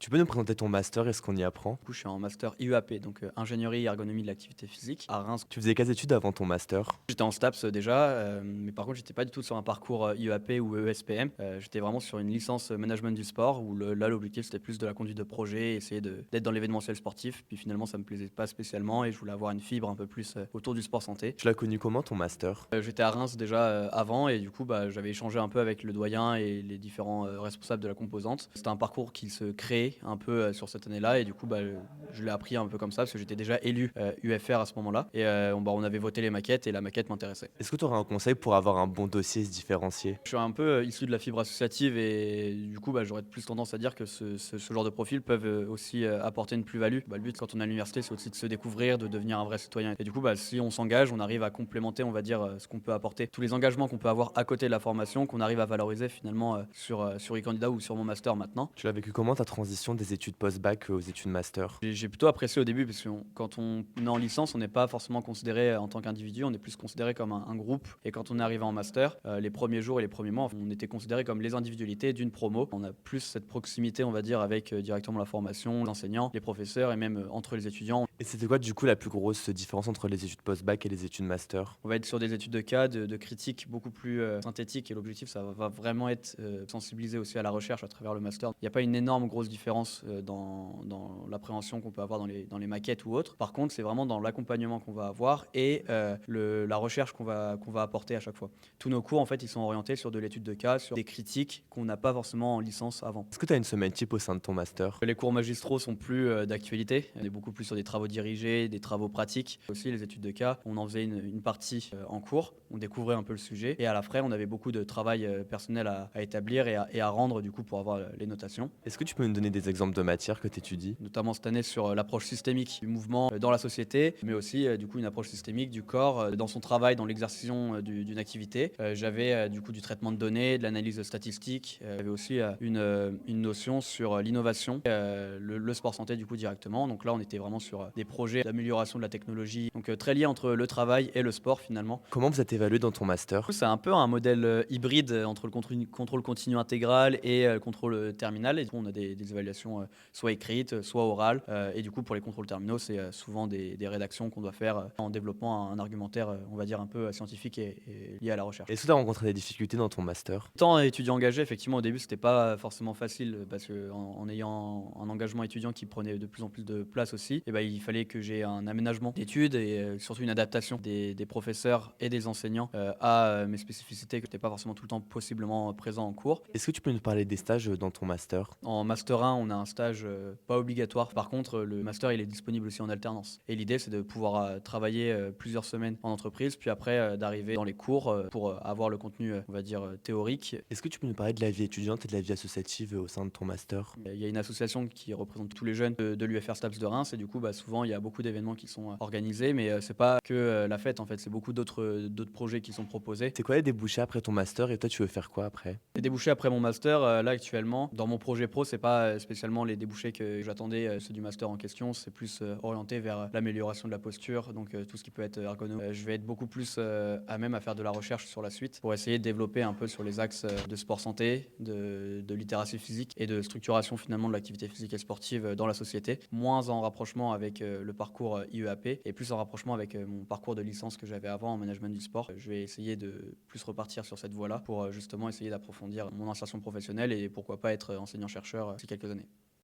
Tu peux nous présenter ton master et ce qu'on y apprend? Du coup, je suis en master IEAP, donc ingénierie et ergonomie de l'activité physique à Reims. Tu faisais quelles études avant ton master? J'étais en STAPS déjà, mais par contre, j'étais pas du tout sur un parcours IEAP ou ESPM. J'étais vraiment sur une licence management du sport où là, l'objectif, c'était plus de la conduite de projet, essayer d'être dans l'événementiel sportif. Puis finalement, ça me plaisait pas spécialement et je voulais avoir une fibre un peu plus autour du sport santé. Tu l'as connu comment ton master? J'étais à Reims déjà avant et du coup, j'avais échangé un peu avec le doyen et les différents responsables de la composante. C'était un parcours qui se créait un peu sur cette année-là et du coup, je l'ai appris un peu comme ça parce que j'étais déjà élu UFR à ce moment-là. Et on avait voté les maquettes et la maquette m'intéressait. Est-ce que tu aurais un conseil pour avoir un bon dossier et se différencier? Je suis un peu issu de la fibre associative et du coup, j'aurais plus tendance à dire que ce genre de profils peuvent aussi apporter une plus-value. Le but quand on est à l'université, c'est aussi de se découvrir, de devenir un vrai citoyen. Et du coup, si on s'engage, on arrive à complémenter, on va dire, ce qu'on peut apporter. Tous les engagements qu'on peut avoir à côté de la formation, qu'on arrive à valoriser finalement sur e-candidat ou sur mon master maintenant. Tu l'as vécu comment ta transition des études post-bac aux études master? J'ai plutôt apprécié au début parce que quand on est en licence, on n'est pas forcément considéré en tant qu'individu, on est plus considéré comme un groupe. Et quand on est arrivé en master, les premiers jours et les premiers mois, on était considéré comme les individualités d'une promo. On a plus cette proximité, on va dire, avec directement la formation, les enseignants, les professeurs et même entre les étudiants. Et c'était quoi du coup la plus grosse différence entre les études post-bac et les études master? On va être sur des études de cas, de critique beaucoup plus synthétiques et l'objectif, ça va vraiment être sensibiliser aussi à la recherche à travers le master. Il n'y a pas une énorme grosse différence dans l'appréhension qu'on peut avoir dans les maquettes ou autres. Par contre, c'est vraiment dans l'accompagnement qu'on va avoir et la recherche qu'on va apporter à chaque fois. Tous nos cours, en fait, ils sont orientés sur de l'étude de cas, sur des critiques qu'on n'a pas forcément en licence avant. Est-ce que tu as une semaine type au sein de ton master? Les cours magistraux sont plus d'actualité. On est beaucoup plus sur des travaux dirigés, des travaux pratiques. Aussi, les études de cas, on en faisait une partie en cours. On découvrait un peu le sujet. Et à la fin, on avait beaucoup de travail personnel à établir et à rendre du coup pour avoir les notations. Est-ce que tu peux nous donner des exemples de matières que tu étudies? Notamment cette année sur l'approche systémique du mouvement dans la société, mais aussi du coup une approche systémique du corps dans son travail, dans l'exercice d'une activité. J'avais du coup du traitement de données, de l'analyse statistique. J'avais aussi une notion sur l'innovation, le sport santé du coup directement. Donc là, on était vraiment sur des projets d'amélioration de la technologie, donc très liés entre le travail et le sport finalement. Comment vous êtes évalué dans ton master? C'est un peu un modèle hybride entre le contrôle continu intégral et le contrôle terminal. Et du coup, on a des évaluations soit écrites, soit orales. Et du coup, pour les contrôles terminaux, c'est souvent des rédactions qu'on doit faire en développant un argumentaire, on va dire, un peu scientifique et lié à la recherche. Est-ce que tu as rencontré des difficultés dans ton master? Tant étudiant engagé, effectivement, au début, c'était pas forcément facile parce qu'en ayant un engagement étudiant qui prenait de plus en plus de place aussi, il fallait que j'ai un aménagement d'études et surtout une adaptation des professeurs et des enseignants à mes spécificités que n'étaient pas forcément tout le temps possiblement présent en cours. Est-ce que tu peux nous parler des stages dans ton master? En master 1, on a un stage pas obligatoire. Par contre, le master, il est disponible aussi en alternance. Et l'idée, c'est de pouvoir travailler plusieurs semaines en entreprise, puis après d'arriver dans les cours pour avoir le contenu, on va dire, théorique. Est-ce que tu peux nous parler de la vie étudiante et de la vie associative au sein de ton master? Il y a une association qui représente tous les jeunes de l'UFR STAPS de Reims et du coup, souvent, il y a beaucoup d'événements qui sont organisés, mais c'est pas que la fête en fait, c'est beaucoup d'autres projets qui sont proposés. C'est quoi les débouchés après ton master et toi tu veux faire quoi après? Les débouchés après mon master, là actuellement, dans mon projet pro, c'est pas spécialement les débouchés que j'attendais, ceux du master en question, c'est plus orienté vers l'amélioration de la posture, donc tout ce qui peut être ergonomie. Je vais être beaucoup plus à même à faire de la recherche sur la suite pour essayer de développer un peu sur les axes de sport santé, de littératie physique et de structuration finalement de l'activité physique et sportive dans la société, moins en rapprochement avec le parcours IEAP et plus en rapprochement avec mon parcours de licence que j'avais avant en management du sport. Je vais essayer de plus repartir sur cette voie-là pour justement essayer d'approfondir mon insertion professionnelle et pourquoi pas être enseignant-chercheur d'ici quelques années.